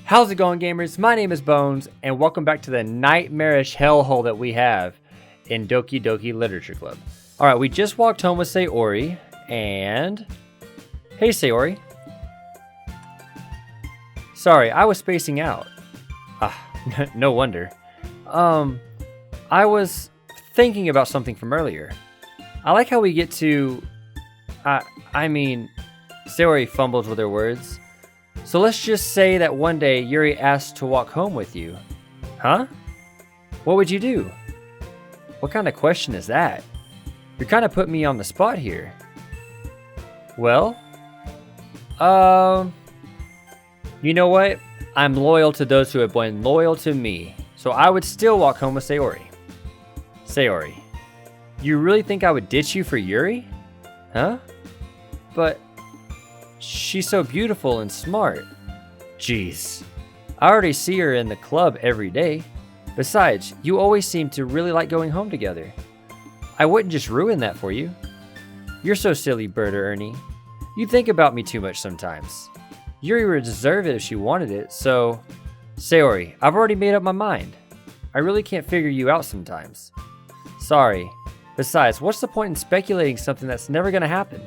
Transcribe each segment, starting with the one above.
How's it going, gamers? My name is Bones, and welcome back to the nightmarish hellhole that we have in Doki Doki Literature Club. Alright, we just walked home with Sayori, and... Hey, Sayori. Sorry, I was spacing out. No wonder. I was thinking about something from earlier. I like how we get to... Sayori fumbled with her words. So let's just say that one day Yuri asked to walk home with you. Huh? What would you do? What kind of question is that? You're kind of putting me on the spot here. Well, you know what? I'm loyal to those who have been loyal to me. So I would still walk home with Sayori. Sayori, you really think I would ditch you for Yuri? Huh? But... she's so beautiful and smart. Jeez. I already see her in the club every day. Besides, you always seem to really like going home together. I wouldn't just ruin that for you. You're so silly, Birder Ernie. You think about me too much sometimes. Yuri would deserve it if she wanted it, so... Sayori, I've already made up my mind. I really can't figure you out sometimes. Sorry. Besides, what's the point in speculating something that's never gonna happen?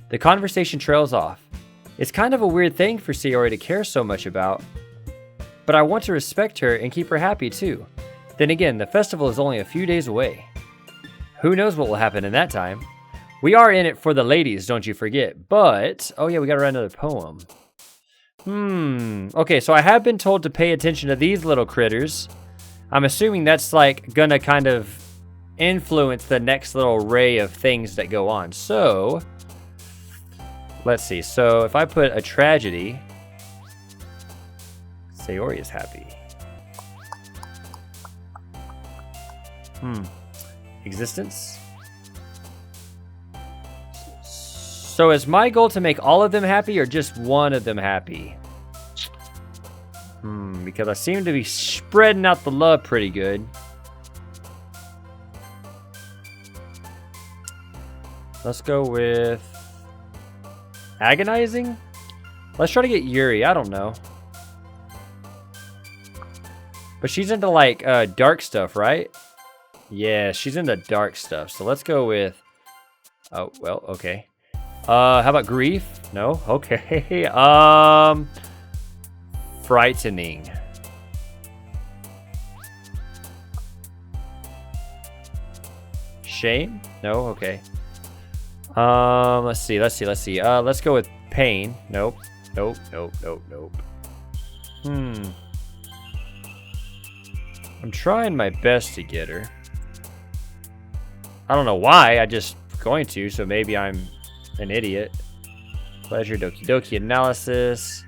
The conversation trails off. It's kind of a weird thing for Sayori to care so much about, but I want to respect her and keep her happy too. Then again, the festival is only a few days away. Who knows what will happen in that time? We are in it for the ladies, don't you forget, but... oh yeah, we gotta write another poem. Okay, so I have been told to pay attention to these little critters. I'm assuming that's like gonna kind of influence the next little array of things that go on, so... let's see, so if I put a tragedy, Sayori is happy. Existence? So is my goal to make all of them happy or just one of them happy? Because I seem to be spreading out the love pretty good. Let's go with... agonizing? Let's try to get Yuri, I don't know. But she's into like dark stuff, right? Yeah, she's into dark stuff. So let's go with... oh, well, okay. How about grief? No? Okay. Frightening. Shame? No? Okay. Let's see. Let's go with pain. Nope. I'm trying my best to get her. I don't know why, I just going to, so maybe I'm an idiot. Pleasure, Doki Doki analysis.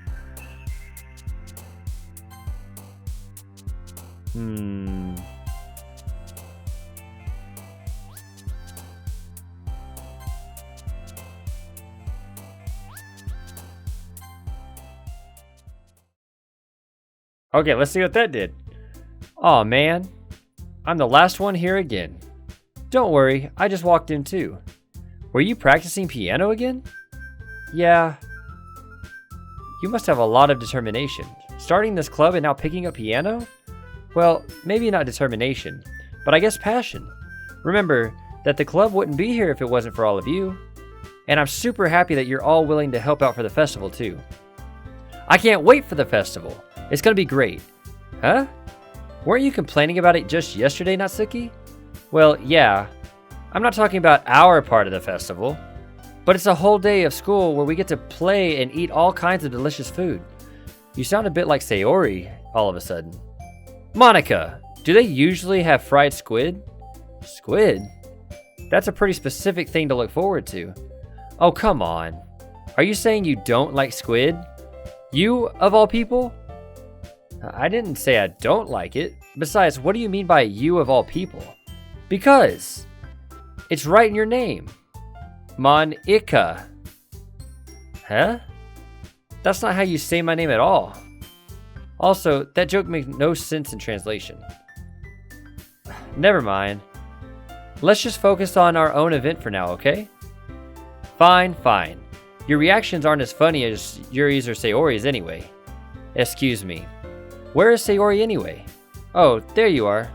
Okay, let's see what that did. Aw, man. I'm the last one here again. Don't worry, I just walked in too. Were you practicing piano again? Yeah. You must have a lot of determination. Starting this club and now picking up piano? Well, maybe not determination, but I guess passion. Remember that the club wouldn't be here if it wasn't for all of you. And I'm super happy that you're all willing to help out for the festival too. I can't wait for the festival. It's gonna be great. Huh? Weren't you complaining about it just yesterday, Natsuki? Well, yeah. I'm not talking about our part of the festival, but it's a whole day of school where we get to play and eat all kinds of delicious food. You sound a bit like Sayori all of a sudden. Monica, do they usually have fried squid? Squid? That's a pretty specific thing to look forward to. Oh, come on. Are you saying you don't like squid? You, of all people? I didn't say I don't like it. Besides, what do you mean by you of all people? Because it's right in your name. Monica. Huh? That's not how you say my name at all. Also, that joke makes no sense in translation. Never mind. Let's just focus on our own event for now, okay? Fine, fine. Your reactions aren't as funny as Yuri's or Sayori's anyway. Excuse me. Where is Sayori anyway? Oh, there you are.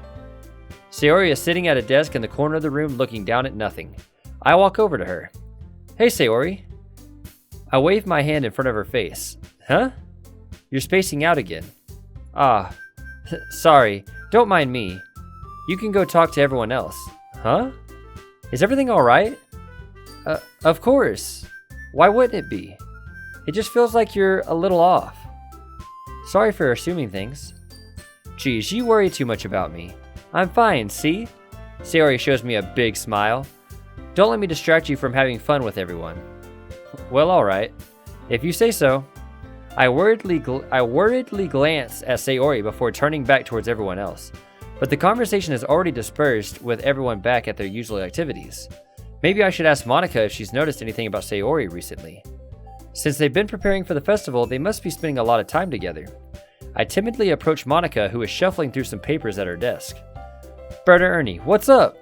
Sayori is sitting at a desk in the corner of the room looking down at nothing. I walk over to her. Hey, Sayori. I wave my hand in front of her face. Huh? You're spacing out again. Ah, sorry. Don't mind me. You can go talk to everyone else. Huh? Is everything alright? Of course. Why wouldn't it be? It just feels like you're a little off. Sorry for assuming things. Geez, you worry too much about me. I'm fine, see? Sayori shows me a big smile. Don't let me distract you from having fun with everyone. Well, alright. If you say so. I worriedly glance at Sayori before turning back towards everyone else. But the conversation has already dispersed with everyone back at their usual activities. Maybe I should ask Monika if she's noticed anything about Sayori recently. Since they've been preparing for the festival, they must be spending a lot of time together. I timidly approach Monika, who is shuffling through some papers at her desk. Brother Ernie, what's up?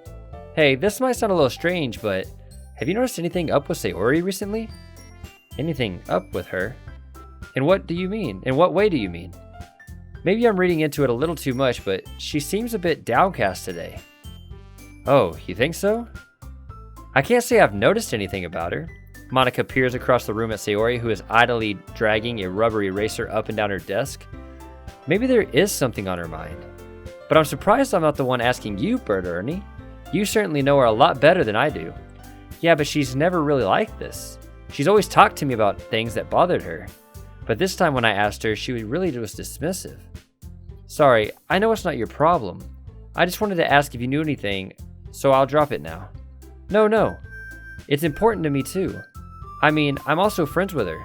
Hey, this might sound a little strange, but have you noticed anything up with Sayori recently? Anything up with her? And what do you mean? In what way do you mean? Maybe I'm reading into it a little too much, but she seems a bit downcast today. Oh, you think so? I can't say I've noticed anything about her. Monika peers across the room at Sayori, who is idly dragging a rubber eraser up and down her desk. Maybe there is something on her mind. But I'm surprised I'm not the one asking you, Brother Ernie. You certainly know her a lot better than I do. Yeah, but she's never really like this. She's always talked to me about things that bothered her. But this time when I asked her, she really was dismissive. Sorry, I know it's not your problem. I just wanted to ask if you knew anything, so I'll drop it now. No. It's important to me too. I mean, I'm also friends with her.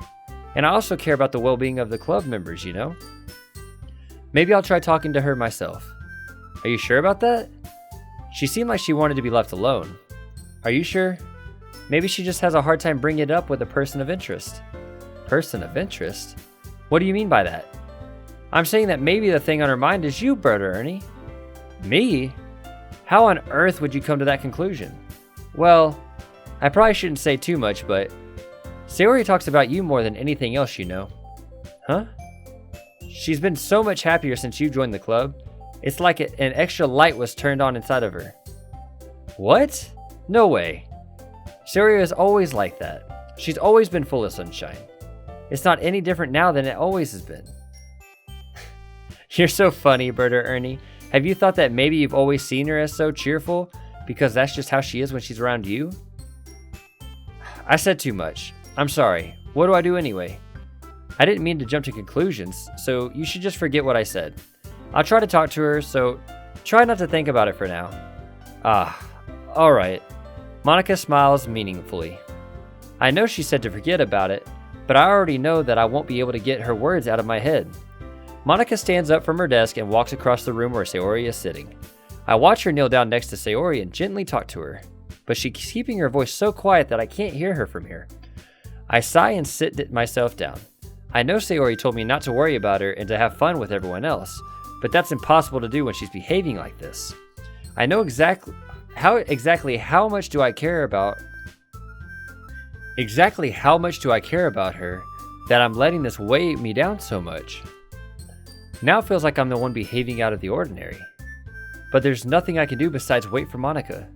And I also care about the well-being of the club members, you know? Maybe I'll try talking to her myself. Are you sure about that? She seemed like she wanted to be left alone. Are you sure? Maybe she just has a hard time bringing it up with a person of interest. Person of interest? What do you mean by that? I'm saying that maybe the thing on her mind is you, Brother Ernie. Me? How on earth would you come to that conclusion? Well, I probably shouldn't say too much, but Sayori talks about you more than anything else, you know. Huh? She's been so much happier since you joined the club. It's like an extra light was turned on inside of her. What? No way. Sayori is always like that. She's always been full of sunshine. It's not any different now than it always has been. You're so funny, Brother Ernie. Have you thought that maybe you've always seen her as so cheerful because that's just how she is when she's around you? I said too much. I'm sorry. What do I do anyway? I didn't mean to jump to conclusions, so you should just forget what I said. I'll try to talk to her, so try not to think about it for now. Alright. Monika smiles meaningfully. I know she said to forget about it, but I already know that I won't be able to get her words out of my head. Monika stands up from her desk and walks across the room where Sayori is sitting. I watch her kneel down next to Sayori and gently talk to her, but she's keeping her voice so quiet that I can't hear her from here. I sigh and sit myself down. I know Sayori told me not to worry about her and to have fun with everyone else, but that's impossible to do when she's behaving like this. I know exactly how much do I care about her that I'm letting this weigh me down so much. Now it feels like I'm the one behaving out of the ordinary. But there's nothing I can do besides wait for Monika.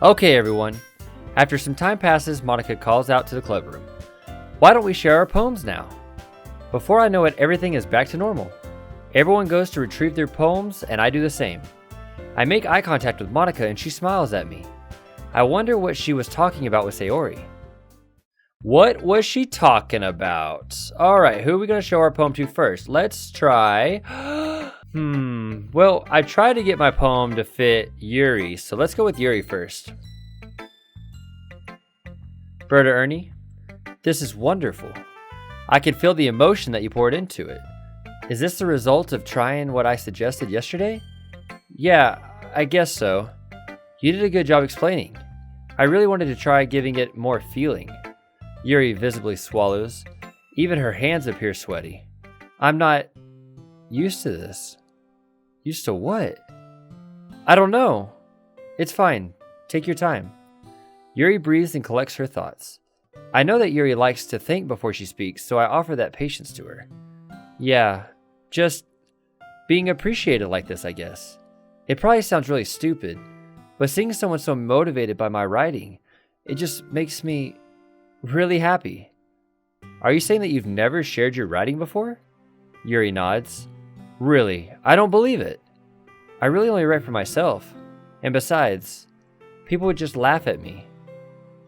Okay, everyone. After some time passes, Monika calls out to the club room. Why don't we share our poems now? Before I know it, everything is back to normal. Everyone goes to retrieve their poems, and I do the same. I make eye contact with Monika, and she smiles at me. I wonder what she was talking about with Sayori. What was she talking about? Alright, who are we going to show our poem to first? Let's try... Well, I tried to get my poem to fit Yuri, so let's go with Yuri first. Brother Ernie, this is wonderful. I can feel the emotion that you poured into it. Is this the result of trying what I suggested yesterday? Yeah, I guess so. You did a good job explaining. I really wanted to try giving it more feeling. Yuri visibly swallows. Even her hands appear sweaty. I'm not used to this. Used to what? I don't know. It's fine. Take your time. Yuri breathes and collects her thoughts. I know that Yuri likes to think before she speaks, so I offer that patience to her. Yeah, just being appreciated like this, I guess. It probably sounds really stupid, but seeing someone so motivated by my writing, it just makes me really happy. Are you saying that you've never shared your writing before? Yuri nods. Really, I don't believe it. I really only write for myself. And besides, people would just laugh at me.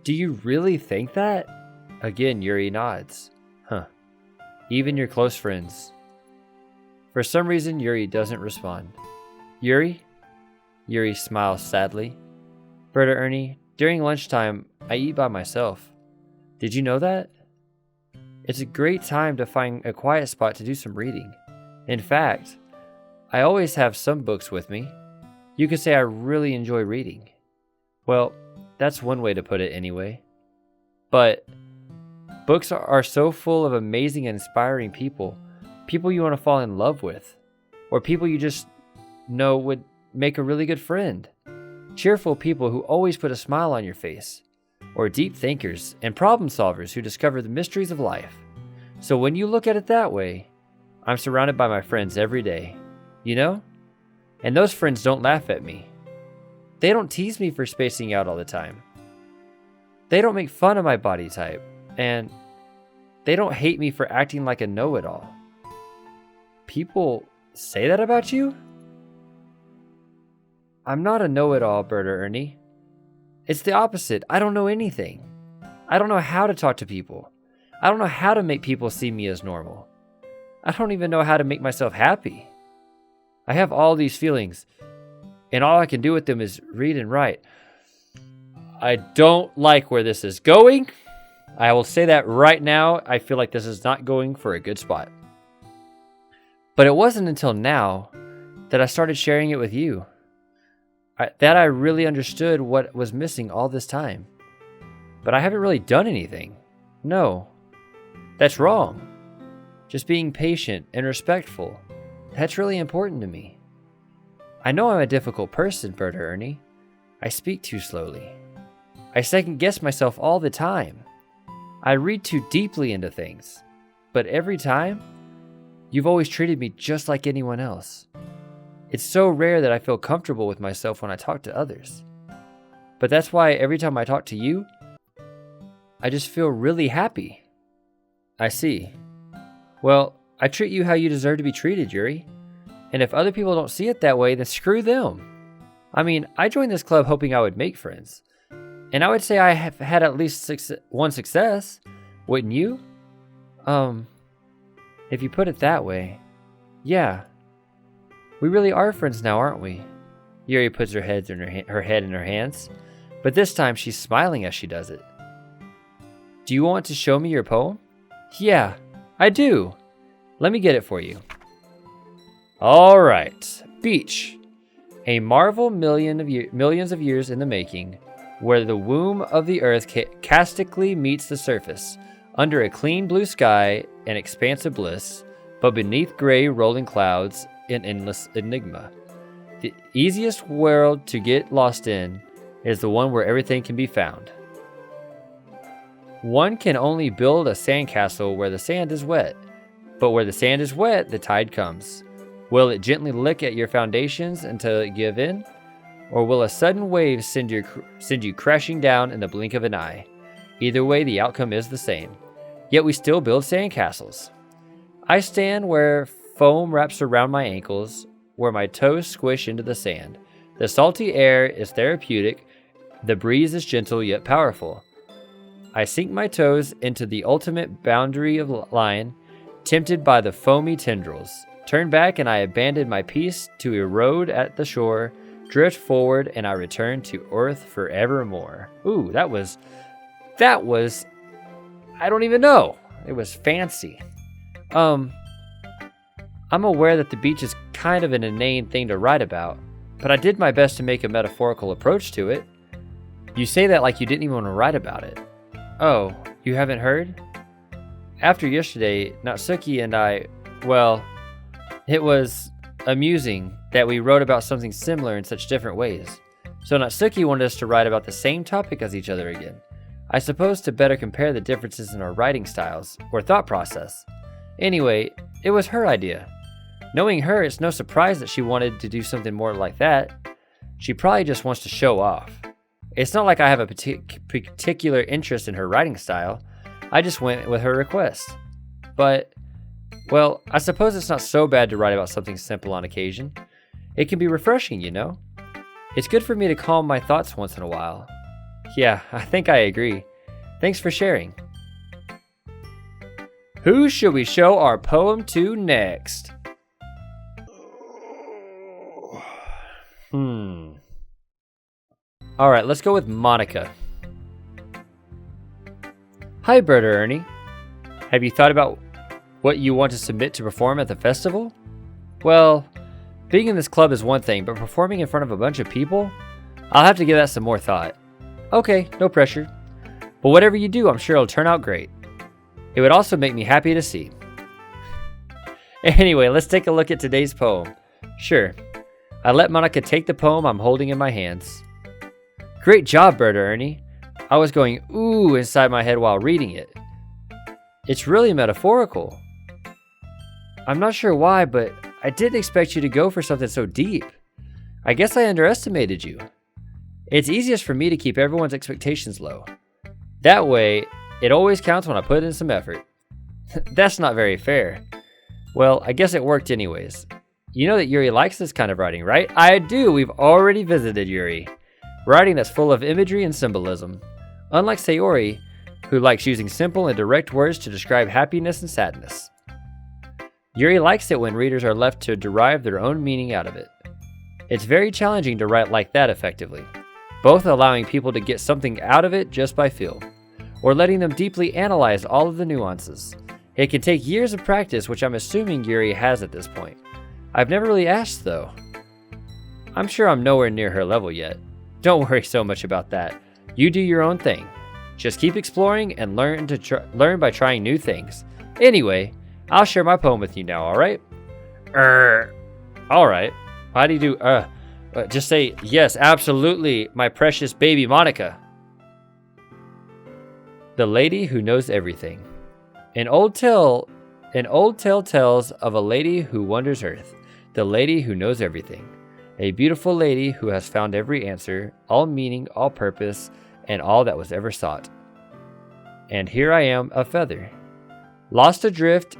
Do you really think that? Again, Yuri nods. Huh. Even your close friends. For some reason, Yuri doesn't respond. Yuri? Yuri smiles sadly. Berta Ernie, during lunchtime, I eat by myself. Did you know that? It's a great time to find a quiet spot to do some reading. In fact, I always have some books with me. You could say I really enjoy reading. Well, that's one way to put it anyway. But books are so full of amazing and inspiring people you want to fall in love with, or people you just know would make a really good friend. Cheerful people who always put a smile on your face, or deep thinkers and problem solvers who discover the mysteries of life. So when you look at it that way, I'm surrounded by my friends every day, you know? And those friends don't laugh at me. They don't tease me for spacing out all the time. They don't make fun of my body type, and they don't hate me for acting like a know-it-all. People say that about you? I'm not a know-it-all, Berta Ernie. It's the opposite. I don't know anything. I don't know how to talk to people. I don't know how to make people see me as normal. I don't even know how to make myself happy. I have all these feelings, and all I can do with them is read and write. I don't like where this is going. I will say that right now. I feel like this is not going for a good spot. But it wasn't until now that I started sharing it with you that I really understood what was missing all this time. But I haven't really done anything. No, that's wrong. Just being patient and respectful. That's really important to me. I know I'm a difficult person, Berta Ernie. I speak too slowly. I second guess myself all the time. I read too deeply into things. But every time, you've always treated me just like anyone else. It's so rare that I feel comfortable with myself when I talk to others. But that's why every time I talk to you, I just feel really happy. I see. Well, I treat you how you deserve to be treated, Yuri. And if other people don't see it that way, then screw them. I mean, I joined this club hoping I would make friends. And I would say I have had at least one success. Wouldn't you? If you put it that way, yeah. We really are friends now, aren't we? Yuri puts her head in her hands, but this time she's smiling as she does it. Do you want to show me your poem? Yeah, I do. Let me get it for you. All right. Beach. A marvel millions of years in the making, where the womb of the earth castically meets the surface, under a clean blue sky, an expanse of bliss, but beneath gray rolling clouds, an endless enigma. The easiest world to get lost in is the one where everything can be found. One can only build a sandcastle where the sand is wet, but where the sand is wet, the tide comes. Will it gently lick at your foundations until it give in? Or will a sudden wave send you crashing down in the blink of an eye? Either way, the outcome is the same. Yet we still build sandcastles. I stand where foam wraps around my ankles, where my toes squish into the sand. The salty air is therapeutic. The breeze is gentle yet powerful. I sink my toes into the ultimate boundary of line, tempted by the foamy tendrils. Turn back and I abandon my peace to erode at the shore, drift forward, and I return to earth forevermore. Ooh, that was, I don't even know. It was fancy. I'm aware that the beach is kind of an inane thing to write about, but I did my best to make a metaphorical approach to it. You say that like you didn't even want to write about it. Oh, you haven't heard? After yesterday, Natsuki and I, well, it was amusing that we wrote about something similar in such different ways. So Natsuki wanted us to write about the same topic as each other again. I suppose to better compare the differences in our writing styles or thought process. Anyway, it was her idea. Knowing her, it's no surprise that she wanted to do something more like that. She probably just wants to show off. It's not like I have a particular interest in her writing style. I just went with her request. But, well, I suppose it's not so bad to write about something simple on occasion. It can be refreshing, you know? It's good for me to calm my thoughts once in a while. Yeah, I think I agree. Thanks for sharing. Who should we show our poem to next? Alright, let's go with Monica. Hi, Berta Ernie. Have you thought about what you want to submit to perform at the festival? Well, being in this club is one thing, but performing in front of a bunch of people? I'll have to give that some more thought. Okay, no pressure. But whatever you do, I'm sure it'll turn out great. It would also make me happy to see. Anyway, let's take a look at today's poem. Sure. I let Monica take the poem I'm holding in my hands. Great job, Berta Ernie. I was going ooh inside my head while reading it. It's really metaphorical. I'm not sure why, but I didn't expect you to go for something so deep. I guess I underestimated you. It's easiest for me to keep everyone's expectations low. That way, it always counts when I put in some effort. That's not very fair. Well, I guess it worked anyways. You know that Yuri likes this kind of writing, right? I do. We've already visited Yuri. Writing that's full of imagery and symbolism. Unlike Sayori, who likes using simple and direct words to describe happiness and sadness. Yuri likes it when readers are left to derive their own meaning out of it. It's very challenging to write like that effectively, both allowing people to get something out of it just by feel, or letting them deeply analyze all of the nuances. It can take years of practice, which I'm assuming Yuri has at this point. I've never really asked though. I'm sure I'm nowhere near her level yet. Don't worry so much about that. You do your own thing. Just keep exploring and learn by trying new things. Anyway, I'll share my poem with you now, alright? Alright. How do you do, just say, yes, absolutely, my precious baby Monica. The Lady Who Knows Everything. An old tale tells of a lady who wanders earth, the lady who knows everything. A beautiful lady who has found every answer, all meaning, all purpose, and all that was ever sought. And here I am, a feather. Lost adrift,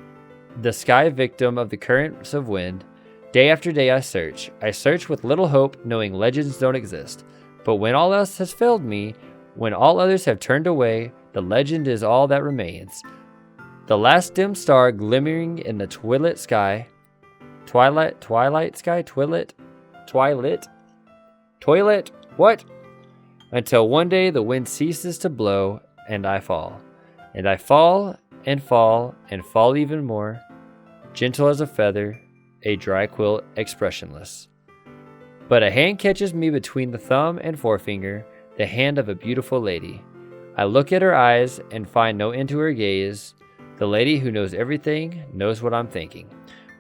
the sky victim of the currents of wind. Day after day I search with little hope, knowing legends don't exist. But when all else has failed me, when all others have turned away, the legend is all that remains. The last dim star glimmering in the twilight sky. Twilight sky? Toilet? What? Until one day the wind ceases to blow and I fall. And I fall and fall and fall even more. Gentle as a feather, a dry quill expressionless. But a hand catches me between the thumb and forefinger, the hand of a beautiful lady. I look at her eyes and find no end to her gaze. The lady who knows everything knows what I'm thinking.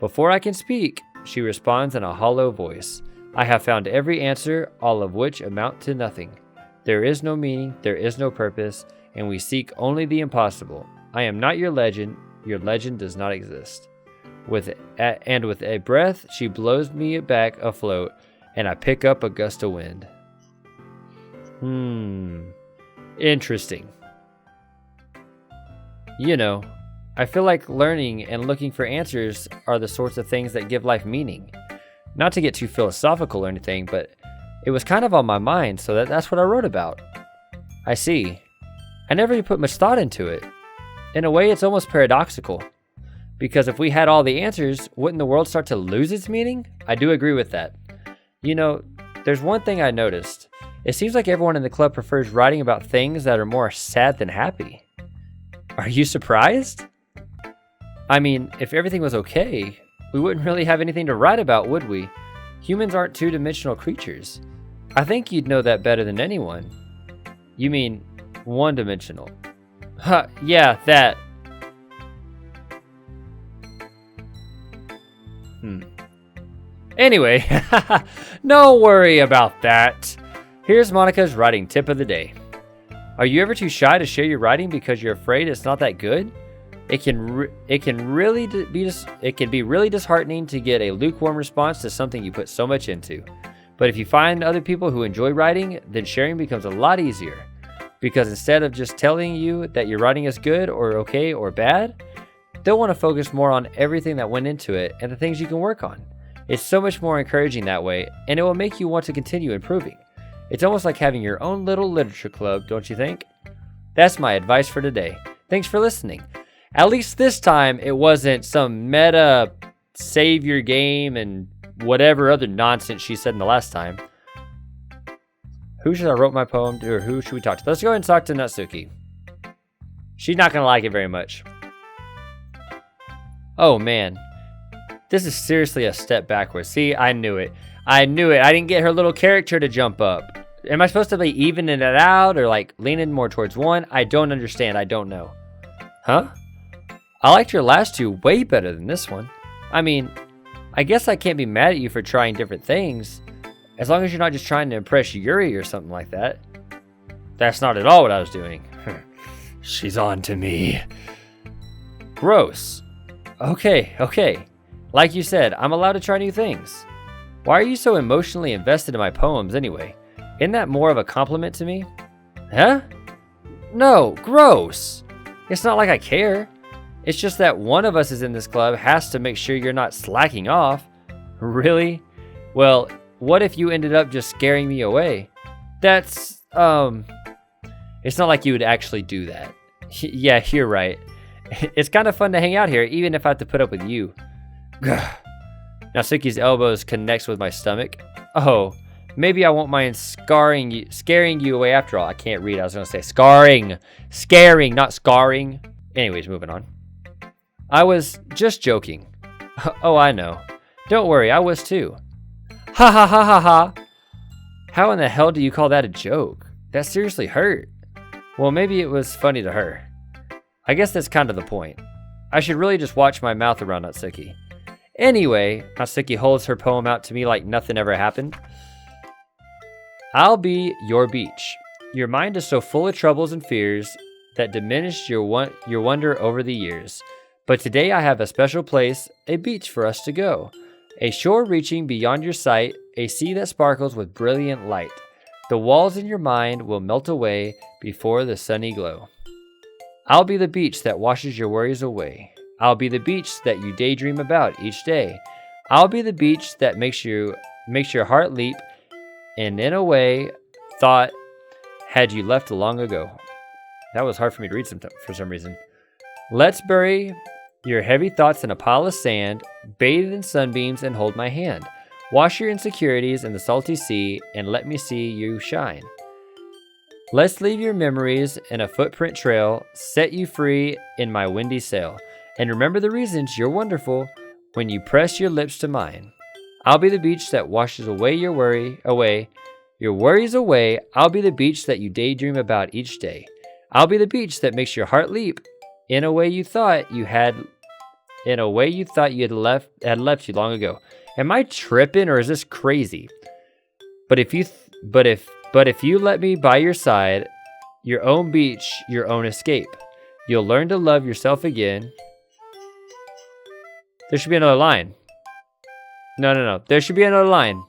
Before I can speak, she responds in a hollow voice. I have found every answer, all of which amount to nothing. There is no meaning, there is no purpose, and we seek only the impossible. I am not your legend does not exist. With a breath, she blows me back afloat, and I pick up a gust of wind. Interesting. You know, I feel like learning and looking for answers are the sorts of things that give life meaning. Not to get too philosophical or anything, but it was kind of on my mind, so that's what I wrote about. I see. I never really put much thought into it. In a way, it's almost paradoxical. Because if we had all the answers, wouldn't the world start to lose its meaning? I do agree with that. You know, there's one thing I noticed. It seems like everyone in the club prefers writing about things that are more sad than happy. Are you surprised? I mean, if everything was okay, we wouldn't really have anything to write about, would we? Humans aren't two-dimensional creatures. I think you'd know that better than anyone. You mean one-dimensional. Huh, yeah, that. Anyway, no worry about that. Here's Monica's writing tip of the day. Are you ever too shy to share your writing because you're afraid it's not that good? It can be really disheartening to get a lukewarm response to something you put so much into. But if you find other people who enjoy writing, then sharing becomes a lot easier. Because instead of just telling you that your writing is good or okay or bad, they'll want to focus more on everything that went into it and the things you can work on. It's so much more encouraging that way, and it will make you want to continue improving. It's almost like having your own little literature club, don't you think? That's my advice for today. Thanks for listening. At least this time, it wasn't some meta save your game and whatever other nonsense she said in the last time. Who should I wrote my poem to, or who should we talk to? Let's go ahead and talk to Natsuki. She's not going to like it very much. Oh, man. This is seriously a step backwards. See, I knew it. I didn't get her little character to jump up. Am I supposed to be evening it out or like leaning more towards one? I don't understand. I don't know. Huh? I liked your last two way better than this one. I mean, I guess I can't be mad at you for trying different things, as long as you're not just trying to impress Yuri or something like that. That's not at all what I was doing. She's on to me. Gross. Okay. Like you said, I'm allowed to try new things. Why are you so emotionally invested in my poems anyway? Isn't that more of a compliment to me? Huh? No, gross. It's not like I care. It's just that one of us is in this club has to make sure you're not slacking off. Really? Well, what if you ended up just scaring me away? That's, it's not like you would actually do that. Yeah, you're right. It's kind of fun to hang out here, even if I have to put up with you. Natsuki's elbows connects with my stomach. Oh, maybe I won't mind scaring you away after all. I can't read. I was going to say scaring, not scarring. Anyways, moving on. I was just joking. Oh, I know. Don't worry, I was too. Ha ha ha ha ha. How in the hell do you call that a joke? That seriously hurt. Well, maybe it was funny to her. I guess that's kind of the point. I should really just watch my mouth around Natsuki. Anyway, Natsuki holds her poem out to me like nothing ever happened. I'll be your beach. Your mind is so full of troubles and fears that diminished your wonder over the years. But today I have a special place, a beach for us to go. A shore reaching beyond your sight, a sea that sparkles with brilliant light. The walls in your mind will melt away before the sunny glow. I'll be the beach that washes your worries away. I'll be the beach that you daydream about each day. I'll be the beach that makes your heart leap, and in a way, thought had you left long ago. That was hard for me to read for some reason. Let's bury your heavy thoughts in a pile of sand, bathe in sunbeams and hold my hand. Wash your insecurities in the salty sea and let me see you shine. Let's leave your memories in a footprint trail, set you free in my windy sail. And remember the reasons you're wonderful when you press your lips to mine. I'll be the beach that washes away your worries away. I'll be the beach that you daydream about each day. I'll be the beach that makes your heart leap in a way you thought you had left you long ago. Am I tripping or is this crazy? But if you let me by your side, your own beach, your own escape, you'll learn to love yourself again. There should be another line. No. There should be another line.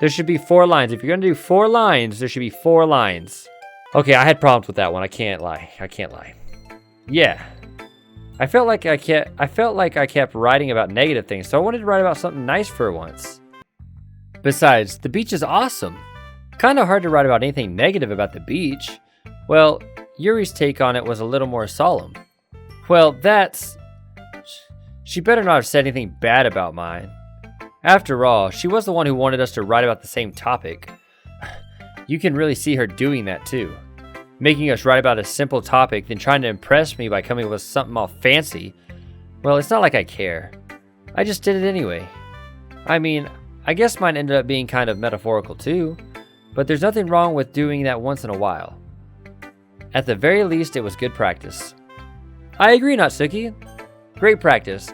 There should be 4 lines. If you're going to do 4 lines, there should be 4 lines. Okay, I had problems with that one. I can't lie. Yeah. I felt like I kept writing about negative things, so I wanted to write about something nice for once. Besides, the beach is awesome. Kind of hard to write about anything negative about the beach. Well, Yuri's take on it was a little more solemn. Well, she better not have said anything bad about mine. After all, she was the one who wanted us to write about the same topic. You can really see her doing that too. Making us write about a simple topic, then trying to impress me by coming up with something all fancy. Well, it's not like I care. I just did it anyway. I mean, I guess mine ended up being kind of metaphorical too, but there's nothing wrong with doing that once in a while. At the very least, it was good practice. I agree, Natsuki. Great practice.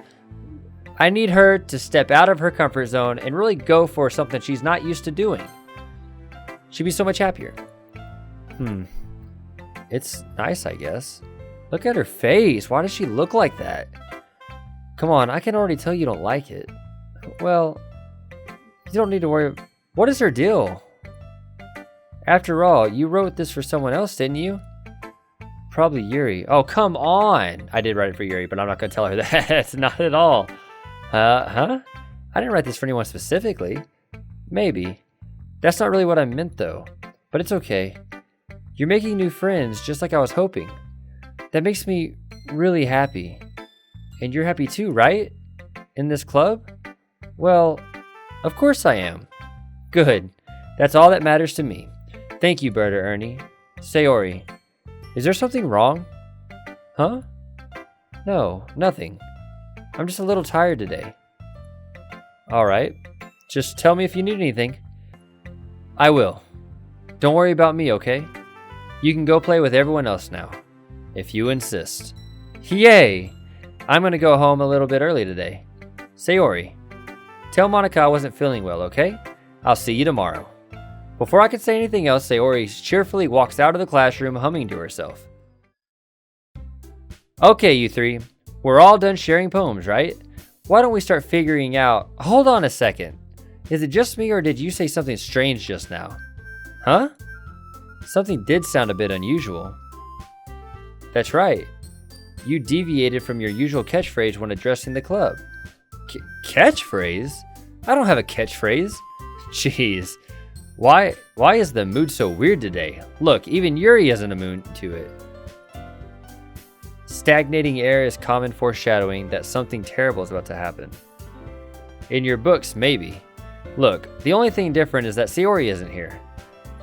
I need her to step out of her comfort zone and really go for something she's not used to doing. She'd be so much happier. It's nice, I guess. Look at her face. Why does she look like that? Come on, I can already tell you don't like it. Well, you don't need to worry. What is her deal? After all, you wrote this for someone else, didn't you? Probably Yuri. Oh, come on. I did write it for Yuri, but I'm not going to tell her that. Not at all. Huh? I didn't write this for anyone specifically. Maybe. That's not really what I meant, though. But it's okay. You're making new friends, just like I was hoping. That makes me really happy. And you're happy too, right? In this club? Well, of course I am. Good. That's all that matters to me. Thank you, Berta Ernie. Sayori. Is there something wrong? Huh? No, nothing. I'm just a little tired today. Alright. Just tell me if you need anything. I will. Don't worry about me, okay? You can go play with everyone else now. If you insist. Yay! I'm gonna go home a little bit early today. Sayori. Tell Monica I wasn't feeling well, okay? I'll see you tomorrow. Before I could say anything else, Sayori cheerfully walks out of the classroom humming to herself. Okay, you three. We're all done sharing poems, right? Why don't we start figuring out... Hold on a second. Is it just me or did you say something strange just now? Huh? Something did sound a bit unusual. That's right. You deviated from your usual catchphrase when addressing the club. Catchphrase? I don't have a catchphrase. Jeez. Why is the mood so weird today? Look, even Yuri isn't immune to it. Stagnating air is common foreshadowing that something terrible is about to happen. In your books, maybe. Look, the only thing different is that Sayori isn't here.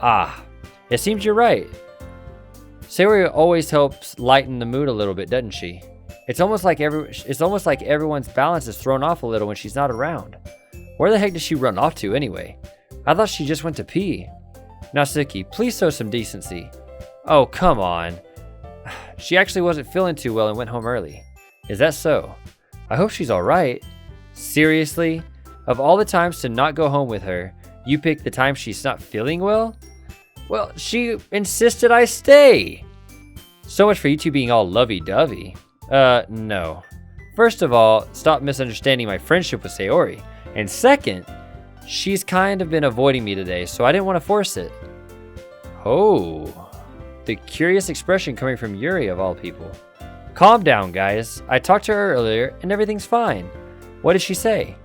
Ah, it seems you're right. Sayori always helps lighten the mood a little bit, doesn't she? It's almost like everyone's balance is thrown off a little when she's not around. Where the heck did she run off to anyway? I thought she just went to pee. Natsuki, please show some decency. Oh, come on. She actually wasn't feeling too well and went home early. Is that so? I hope she's alright. Seriously? Of all the times to not go home with her, you picked the time she's not feeling well? Well, she insisted I stay. So much for you two being all lovey-dovey. No. First of all, stop misunderstanding my friendship with Sayori. And second, she's kind of been avoiding me today, so I didn't want to force it. Oh. The curious expression coming from Yuri of all people. Calm down, guys. I talked to her earlier, and everything's fine. What did she say?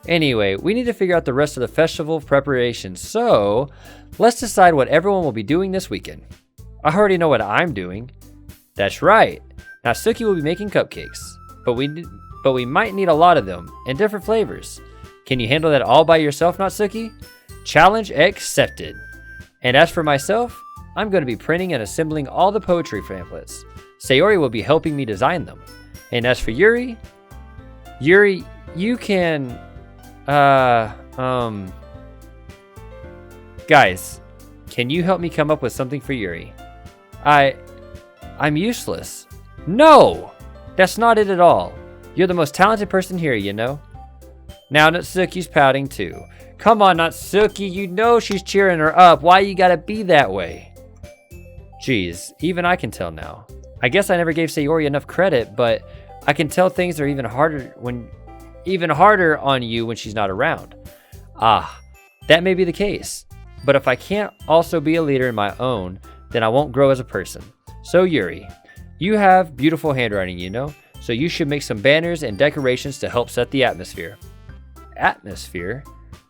Anyway, we need to figure out the rest of the festival preparations, so let's decide what everyone will be doing this weekend. I already know what I'm doing. That's right. Natsuki will be making cupcakes, but we might need a lot of them, and different flavors. Can you handle that all by yourself, Natsuki? Challenge accepted. And as for myself, I'm going to be printing and assembling all the poetry pamphlets. Sayori will be helping me design them. And as for Yuri, you can, guys, can you help me come up with something for Yuri? I'm useless. No, that's not it at all. You're the most talented person here, you know. Now Natsuki's pouting too. Come on, Natsuki, you know she's cheering her up. Why you gotta be that way? Jeez, even I can tell now. I guess I never gave Sayori enough credit, but I can tell things are even harder on you when she's not around. Ah, that may be the case. But if I can't also be a leader in my own, then I won't grow as a person. So Yuri, you have beautiful handwriting, you know, so you should make some banners and decorations to help set the atmosphere. Atmosphere?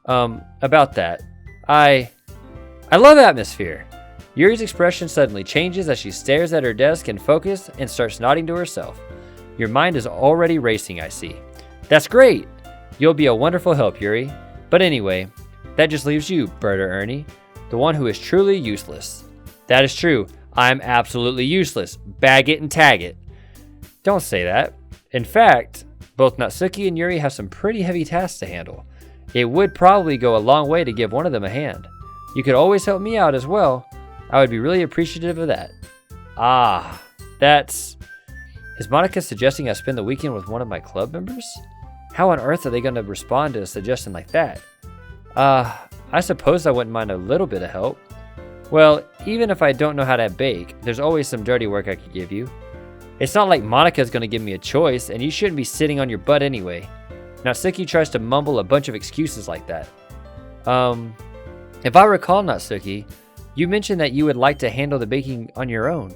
About that. I love atmosphere. Yuri's expression suddenly changes as she stares at her desk and focus and starts nodding to herself. Your mind is already racing, I see. That's great. You'll be a wonderful help, Yuri. But anyway, that just leaves you, Berta Ernie, the one who is truly useless. That is true. I'm absolutely useless. Bag it and tag it. Don't say that. In fact, both Natsuki and Yuri have some pretty heavy tasks to handle. It would probably go a long way to give one of them a hand. You could always help me out as well. I would be really appreciative of that. Ah, that's... Is Monica suggesting I spend the weekend with one of my club members? How on earth are they going to respond to a suggestion like that? I suppose I wouldn't mind a little bit of help. Well, even if I don't know how to bake, there's always some dirty work I could give you. It's not like Monika's gonna give me a choice, and you shouldn't be sitting on your butt anyway. Natsuki tries to mumble a bunch of excuses like that. If I recall, Natsuki, you mentioned that you would like to handle the baking on your own.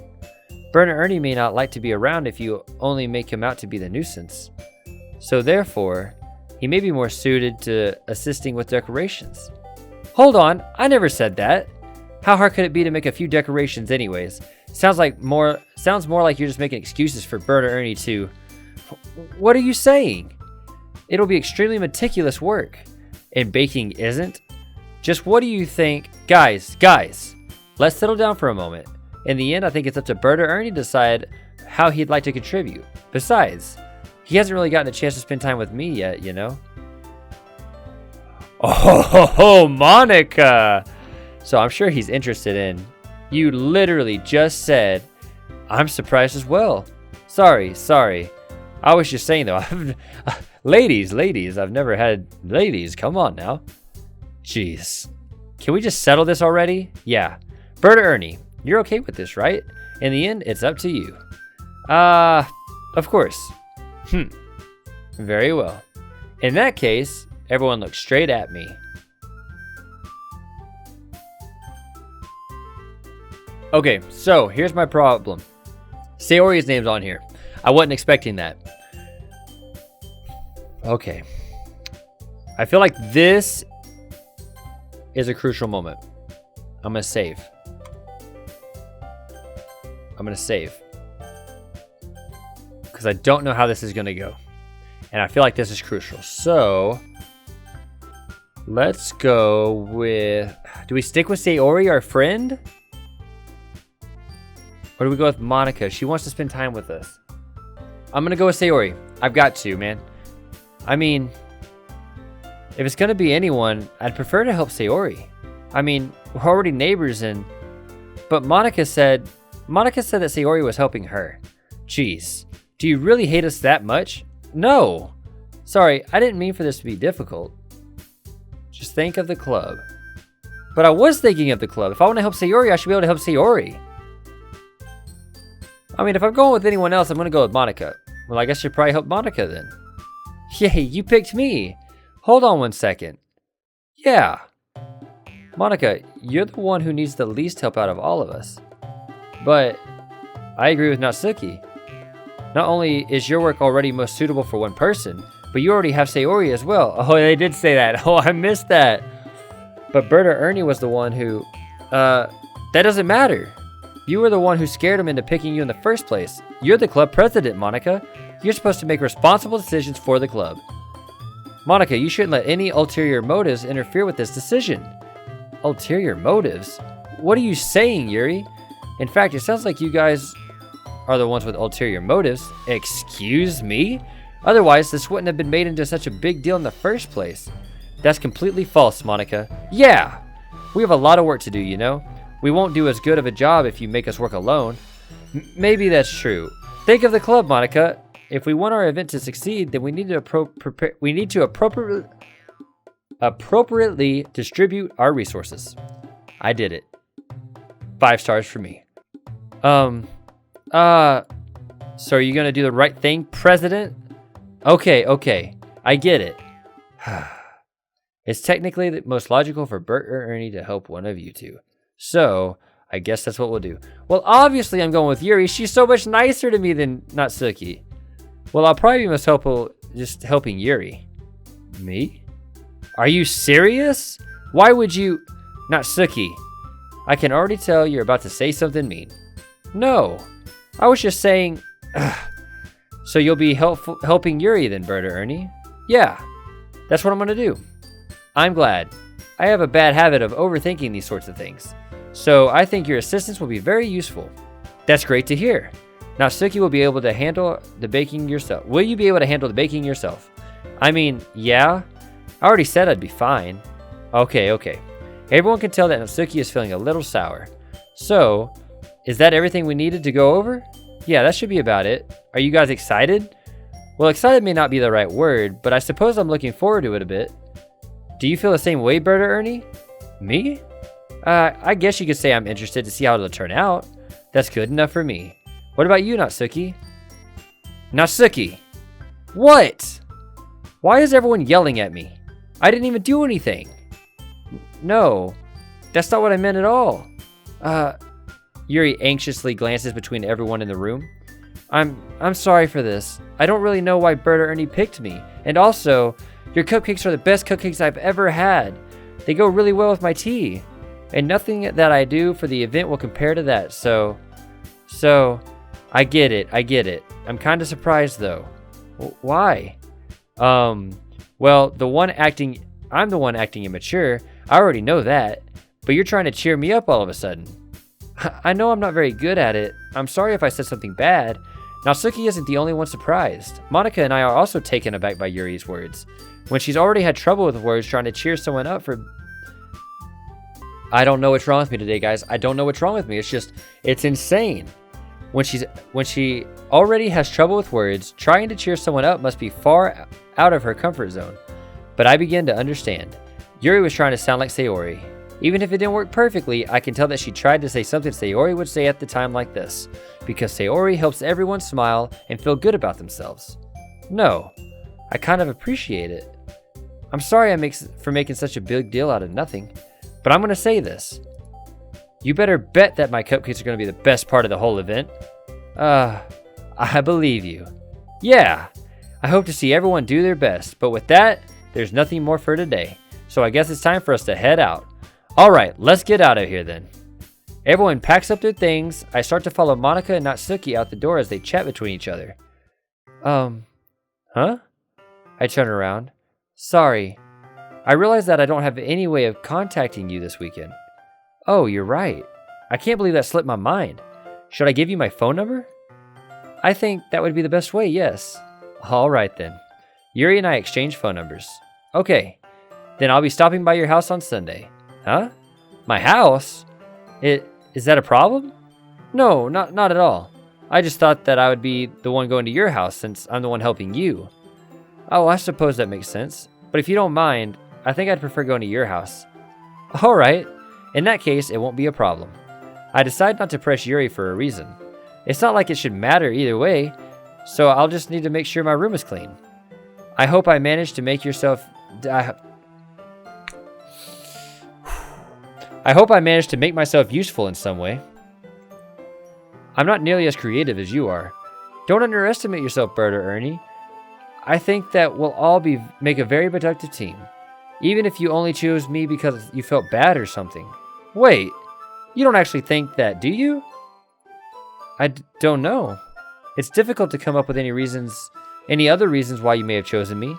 Bert and Ernie may not like to be around if you only make him out to be the nuisance. So therefore, he may be more suited to assisting with decorations. Hold on, I never said that. How hard could it be to make a few decorations anyways? Sounds more like you're just making excuses for Bert or Ernie to... What are you saying? It'll be extremely meticulous work. And baking isn't? Just what do you think? Guys, let's settle down for a moment. In the end, I think it's up to Bert or Ernie to decide how he'd like to contribute. Besides, he hasn't really gotten a chance to spend time with me yet, you know? Oh, Monika! So I'm sure he's interested in. You literally just said, I'm surprised as well. Sorry. I was just saying though, ladies, I've never had ladies, come on now. Jeez. Can we just settle this already? Yeah. Bert or Ernie, you're okay with this, right? In the end, it's up to you. Of course. Very well. In that case, everyone look straight at me. Okay, so here's my problem. Sayori's name's on here. I wasn't expecting that. Okay. I feel like this is a crucial moment. I'm gonna save. Because I don't know how this is gonna go. And I feel like this is crucial. So let's go with... Do we stick with Sayori, our friend? Or do we go with Monika? She wants to spend time with us. I'm gonna go with Sayori. I've got to, man. I mean, if it's gonna be anyone, I'd prefer to help Sayori. I mean, we're already neighbors but Monika said that Sayori was helping her. Jeez, do you really hate us that much? No. Sorry, I didn't mean for this to be difficult. Just think of the club. But I was thinking of the club. If I want to help Sayori, I should be able to help Sayori. I mean, if I'm going with anyone else, I'm going to go with Monika. Well, I guess you'd probably help Monika then. Yay, you picked me. Hold on one second. Yeah. Monika, you're the one who needs the least help out of all of us. But I agree with Natsuki. Not only is your work already most suitable for one person, but you already have Sayori as well. Oh, they did say that. Oh, I missed that. But Bert or Ernie was the one who... that doesn't matter. You were the one who scared him into picking you in the first place. You're the club president, Monika. You're supposed to make responsible decisions for the club. Monika, you shouldn't let any ulterior motives interfere with this decision. Ulterior motives? What are you saying, Yuri? In fact, it sounds like you guys are the ones with ulterior motives. Excuse me? Otherwise, this wouldn't have been made into such a big deal in the first place. That's completely false, Monika. Yeah! We have a lot of work to do, you know? We won't do as good of a job if you make us work alone. Maybe that's true. Think of the club, Monika. If we want our event to succeed, then we need to appropriately distribute our resources. I did it. 5 stars for me. So are you gonna do the right thing, President? Okay. I get it. It's technically the most logical for Bert or Ernie to help one of you two. So, I guess that's what we'll do. Well, obviously I'm going with Yuri. She's so much nicer to me than Natsuki. Well, I'll probably be most helpful just helping Yuri. Me? Are you serious? Why would you... Natsuki, I can already tell you're about to say something mean. No, I was just saying... So you'll be helping Yuri then, Bert or Ernie? Yeah, that's what I'm gonna do. I'm glad. I have a bad habit of overthinking these sorts of things. So I think your assistance will be very useful. That's great to hear. Natsuki will be able to handle the baking yourself. Will you be able to handle the baking yourself? I mean, yeah. I already said I'd be fine. Okay. Everyone can tell that Natsuki is feeling a little sour. So, is that everything we needed to go over? Yeah, that should be about it. Are you guys excited? Well, excited may not be the right word, but I suppose I'm looking forward to it a bit. Do you feel the same way, Bert or Ernie? Me? I guess you could say I'm interested to see how it'll turn out. That's good enough for me. What about you, Natsuki? Natsuki! What? Why is everyone yelling at me? I didn't even do anything. No, that's not what I meant at all. Yuri anxiously glances between everyone in the room. I'm sorry for this. I don't really know why Bert or Ernie picked me. And also, your cupcakes are the best cupcakes I've ever had. They go really well with my tea. And nothing that I do for the event will compare to that, so, I get it. I'm kind of surprised, though. Why? Well, I'm the one acting immature. I already know that. But you're trying to cheer me up all of a sudden. I know I'm not very good at it. I'm sorry if I said something bad. Natsuki isn't the only one surprised. Monica and I are also taken aback by Yuri's words. When she's already had trouble with words trying to cheer someone up for... I don't know what's wrong with me today, guys. I don't know what's wrong with me. It's insane. When she already has trouble with words, trying to cheer someone up must be far out of her comfort zone. But I begin to understand. Yuri was trying to sound like Sayori. Even if it didn't work perfectly, I can tell that she tried to say something Sayori would say at the time like this. Because Sayori helps everyone smile and feel good about themselves. No, I kind of appreciate it. I'm sorry for making such a big deal out of nothing. But I'm going to say this. You better bet that my cupcakes are going to be the best part of the whole event. I believe you. Yeah, I hope to see everyone do their best. But with that, there's nothing more for today. So I guess it's time for us to head out. Alright, let's get out of here then. Everyone packs up their things. I start to follow Monica and Natsuki out the door as they chat between each other. Huh? I turn around. Sorry. I realize that I don't have any way of contacting you this weekend. Oh, you're right. I can't believe that slipped my mind. Should I give you my phone number? I think that would be the best way, yes. Alright then. Yuri and I exchange phone numbers. Okay. Then I'll be stopping by your house on Sunday. Huh? My house? Is that a problem? No, not at all. I just thought that I would be the one going to your house since I'm the one helping you. Oh, I suppose that makes sense. But if you don't mind, I think I'd prefer going to your house. Alright. In that case, it won't be a problem. I decide not to press Yuri for a reason. It's not like it should matter either way, so I'll just need to make sure my room is clean. I hope I managed to make yourself... I hope I managed to make myself useful in some way. I'm not nearly as creative as you are. Don't underestimate yourself, Bert or Ernie. I think that we'll all make a very productive team. Even if you only chose me because you felt bad or something. Wait, you don't actually think that, do you? I don't know. It's difficult to come up with any other reasons why you may have chosen me.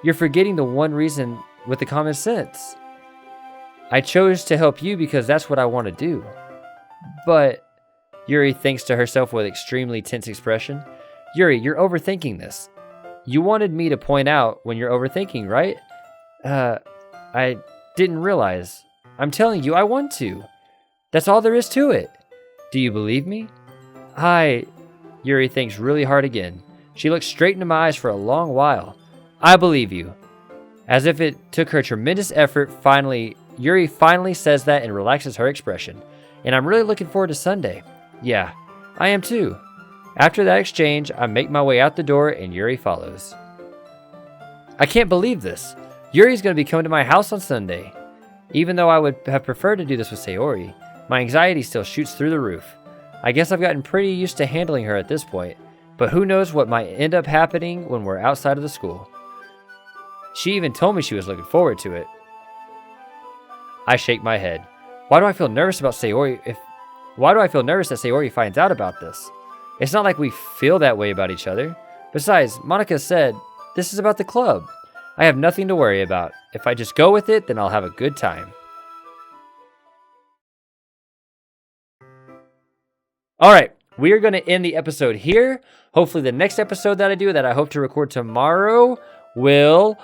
You're forgetting the one reason with the common sense. I chose to help you because that's what I want to do. But, Yuri thinks to herself with extremely tense expression. Yuri, you're overthinking this. You wanted me to point out when you're overthinking, right? I didn't realize. I'm telling you, I want to. That's all there is to it. Do you believe me? Yuri thinks really hard again. She looks straight into my eyes for a long while. I believe you. As if it took her tremendous effort, Yuri finally says that and relaxes her expression. And I'm really looking forward to Sunday. Yeah, I am too. After that exchange, I make my way out the door and Yuri follows. I can't believe this. Yuri's going to be coming to my house on Sunday. Even though I would have preferred to do this with Sayori, my anxiety still shoots through the roof. I guess I've gotten pretty used to handling her at this point, but who knows what might end up happening when we're outside of the school. She even told me she was looking forward to it. I shake my head. Why do I feel nervous that Sayori finds out about this? It's not like we feel that way about each other. Besides, Monica said, this is about the club. I have nothing to worry about. If I just go with it, then I'll have a good time. Alright, we are going to end the episode here. Hopefully the next episode that I do, that I hope to record tomorrow, will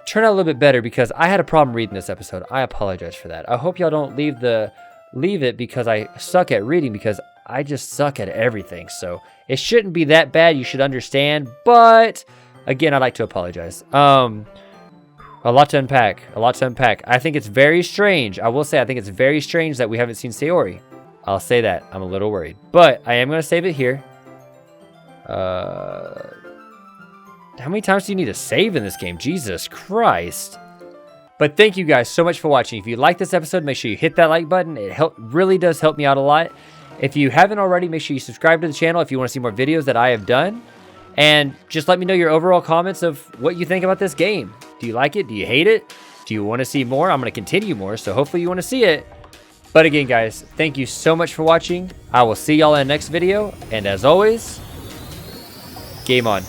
turn out a little bit better because I had a problem reading this episode. I apologize for that. I hope y'all don't leave it because I suck at reading, because I just suck at everything. So it shouldn't be that bad. You should understand. But again, I'd like to apologize. A lot to unpack. A lot to unpack. I think it's very strange. I will say I think it's very strange that we haven't seen Sayori. I'll say that. I'm a little worried. But I am going to save it here. How many times do you need to save in this game? Jesus Christ. But thank you guys so much for watching. If you like this episode, make sure you hit that like button. It really does help me out a lot. If you haven't already, make sure you subscribe to the channel if you want to see more videos that I have done. And just let me know your overall comments of what you think about this game. Do you like it? Do you hate it? Do you want to see more? I'm going to continue more, so hopefully you want to see it. But again, guys, thank you so much for watching. I will see y'all in the next video. And as always, game on.